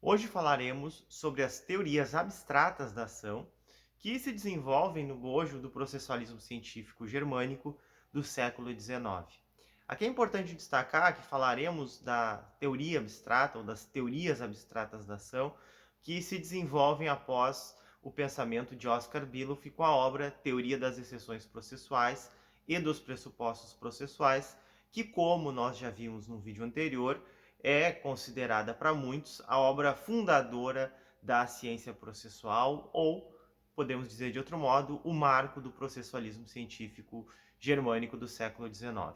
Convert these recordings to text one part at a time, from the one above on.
Hoje falaremos sobre as teorias abstratas da ação que se desenvolvem no bojo do processualismo científico germânico do século XIX. Aqui é importante destacar que falaremos da teoria abstrata ou das teorias abstratas da ação que se desenvolvem após o pensamento de Oscar Billhoff com a obra Teoria das Exceções Processuais e dos Pressupostos Processuais, que, como nós já vimos no vídeo anterior, é considerada para muitos a obra fundadora da ciência processual ou, podemos dizer de outro modo, o marco do processualismo científico germânico do século XIX.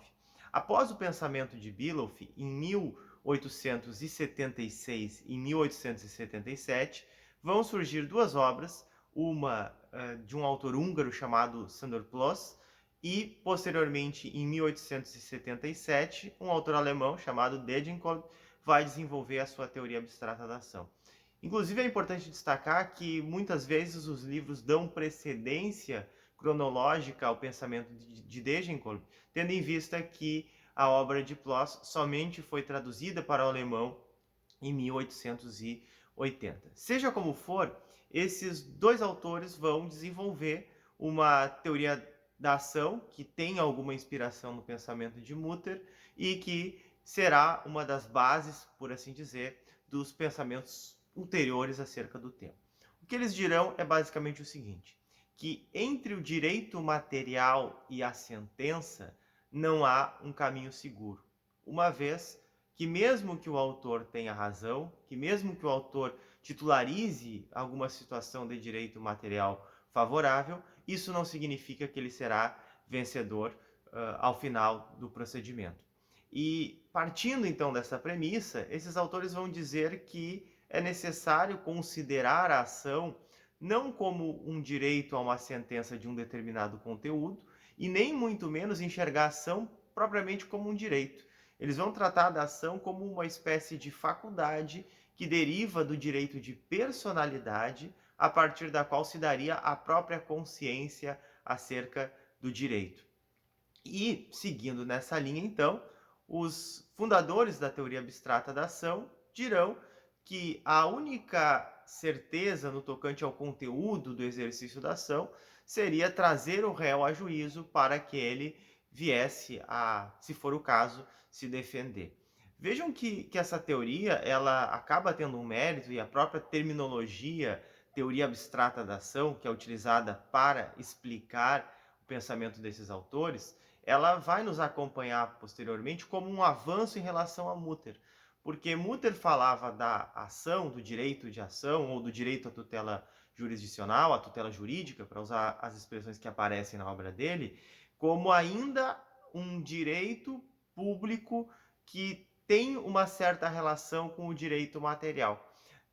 Após o pensamento de Billhoff, em 1876 e 1877, vão surgir duas obras, uma de um autor húngaro chamado Sándor Ploss e, posteriormente, em 1877, um autor alemão chamado Degenkolb vai desenvolver a sua teoria abstrata da ação. Inclusive, é importante destacar que muitas vezes os livros dão precedência cronológica ao pensamento de Degenkolb, tendo em vista que a obra de Ploss somente foi traduzida para o alemão em 1880. Seja como for, esses dois autores vão desenvolver uma teoria da ação que tem alguma inspiração no pensamento de Mutter e que será uma das bases, por assim dizer, dos pensamentos ulteriores acerca do tema. O que eles dirão é basicamente o seguinte, que entre o direito material e a sentença não há um caminho seguro, uma vez que mesmo que o autor tenha razão, que mesmo que o autor titularize alguma situação de direito material favorável, isso não significa que ele será vencedor ao final do procedimento. E partindo então dessa premissa, esses autores vão dizer que é necessário considerar a ação não como um direito a uma sentença de um determinado conteúdo e nem muito menos enxergar a ação propriamente como um direito. Eles vão tratar da ação como uma espécie de faculdade que deriva do direito de personalidade, a partir da qual se daria a própria consciência acerca do direito. E, seguindo nessa linha, então, os fundadores da teoria abstrata da ação dirão que a única certeza no tocante ao conteúdo do exercício da ação seria trazer o réu a juízo para que ele viesse a, se for o caso, se defender. Vejam que essa teoria ela acaba tendo um mérito e a própria terminologia, teoria abstrata da ação, que é utilizada para explicar o pensamento desses autores, ela vai nos acompanhar posteriormente como um avanço em relação a Mutter, porque Mutter falava da ação, do direito de ação ou do direito à tutela jurisdicional, à tutela jurídica, para usar as expressões que aparecem na obra dele, como ainda um direito público que tem uma certa relação com o direito material.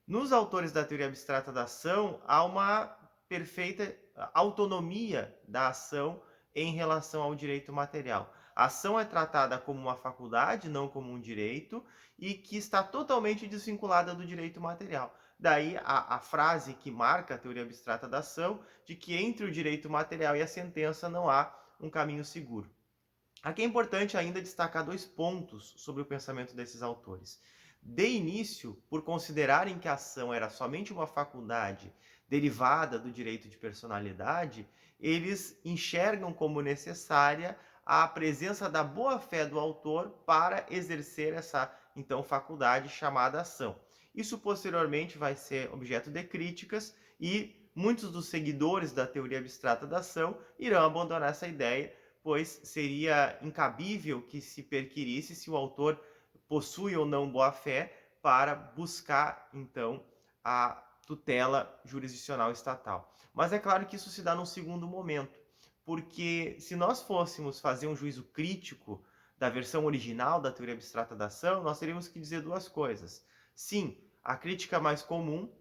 Nos autores da teoria abstrata da ação, há uma perfeita autonomia da ação em relação ao direito material. A ação é tratada como uma faculdade, não como um direito, e que está totalmente desvinculada do direito material. Daí a frase que marca a teoria abstrata da ação, de que entre o direito material e a sentença não há um caminho seguro. Aqui é importante ainda destacar dois pontos sobre o pensamento desses autores. De início, por considerarem que a ação era somente uma faculdade derivada do direito de personalidade, eles enxergam como necessária a presença da boa-fé do autor para exercer essa, então, faculdade chamada ação. Isso posteriormente vai ser objeto de críticas e muitos dos seguidores da teoria abstrata da ação irão abandonar essa ideia, pois seria incabível que se perquirisse se o autor possui ou não boa-fé para buscar, então, a tutela jurisdicional estatal. Mas é claro que isso se dá num segundo momento, porque se nós fôssemos fazer um juízo crítico da versão original da teoria abstrata da ação, nós teríamos que dizer duas coisas. Sim, a crítica mais comum,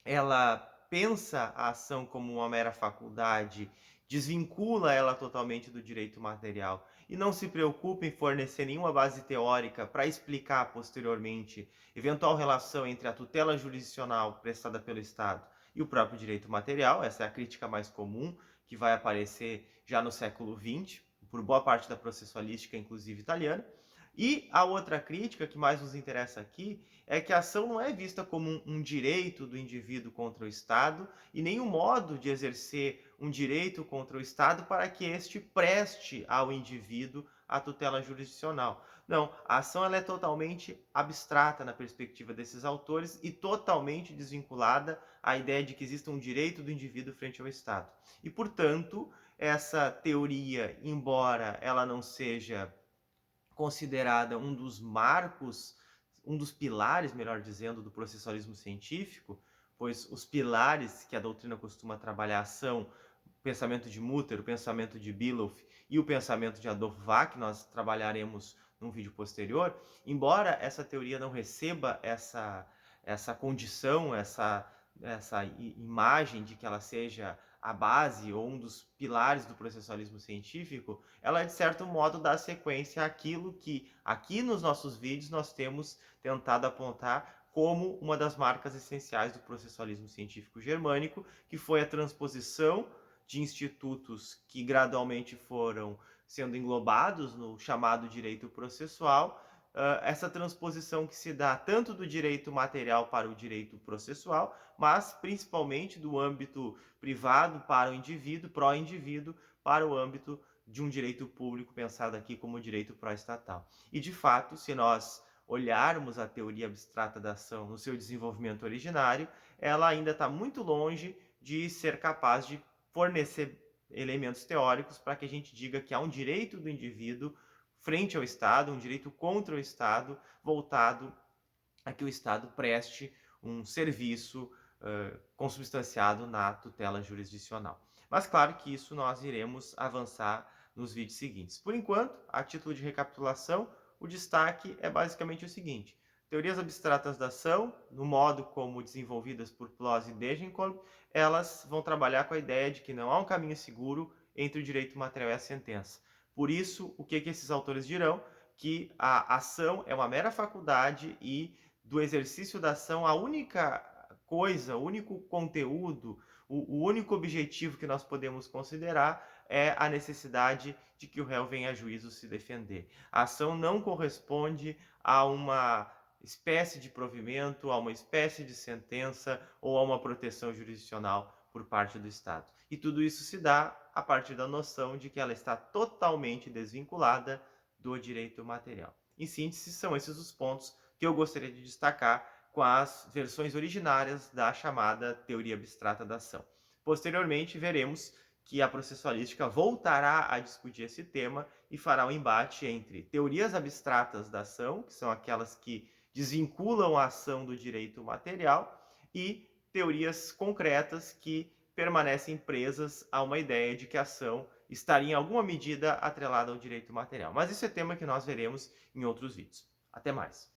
ela pensa a ação como uma mera faculdade, desvincula ela totalmente do direito material e não se preocupa em fornecer nenhuma base teórica para explicar posteriormente eventual relação entre a tutela jurisdicional prestada pelo Estado e o próprio direito material. Essa é a crítica mais comum que vai aparecer já no século XX, por boa parte da processualística, inclusive italiana. E a outra crítica que mais nos interessa aqui é que a ação não é vista como um direito do indivíduo contra o Estado e nem um modo de exercer um direito contra o Estado para que este preste ao indivíduo a tutela jurisdicional. Não, a ação ela é totalmente abstrata na perspectiva desses autores e totalmente desvinculada à ideia de que exista um direito do indivíduo frente ao Estado. E, portanto, essa teoria, embora ela não seja considerada um dos marcos, um dos pilares, melhor dizendo, do processualismo científico, pois os pilares que a doutrina costuma trabalhar são o pensamento de Mutter, o pensamento de Bealoff e o pensamento de Adolf Wack, que nós trabalharemos num vídeo posterior. Embora essa teoria não receba essa condição, essa imagem de que ela seja a base ou um dos pilares do processualismo científico, ela de certo modo dá sequência àquilo que aqui nos nossos vídeos nós temos tentado apontar como uma das marcas essenciais do processualismo científico germânico, que foi a transposição de institutos que gradualmente foram sendo englobados no chamado direito processual, essa transposição que se dá tanto do direito material para o direito processual, mas principalmente do âmbito privado para o indivíduo, pró-indivíduo, para o âmbito de um direito público pensado aqui como direito pró-estatal. E, de fato, se nós olharmos a teoria abstrata da ação no seu desenvolvimento originário, ela ainda está muito longe de ser capaz de fornecer elementos teóricos para que a gente diga que há um direito do indivíduo frente ao Estado, um direito contra o Estado, voltado a que o Estado preste um serviço consubstanciado na tutela jurisdicional. Mas claro que isso nós iremos avançar nos vídeos seguintes. Por enquanto, a título de recapitulação, o destaque é basicamente o seguinte: teorias abstratas da ação, no modo como desenvolvidas por Ploss e Degenkolb, elas vão trabalhar com a ideia de que não há um caminho seguro entre o direito material e a sentença. Por isso, o que esses autores dirão? Que a ação é uma mera faculdade e do exercício da ação, a única coisa, o único conteúdo, o único objetivo que nós podemos considerar é a necessidade de que o réu venha a juízo se defender. A ação não corresponde a uma espécie de provimento, a uma espécie de sentença ou a uma proteção jurisdicional por parte do Estado. E tudo isso se dá a partir da noção de que ela está totalmente desvinculada do direito material. Em síntese, são esses os pontos que eu gostaria de destacar com as versões originárias da chamada teoria abstrata da ação. Posteriormente, veremos que a processualística voltará a discutir esse tema e fará um embate entre teorias abstratas da ação, que são aquelas que desvinculam a ação do direito material, e teorias concretas que permanecem presas a uma ideia de que a ação estaria em alguma medida atrelada ao direito material. Mas isso é tema que nós veremos em outros vídeos. Até mais!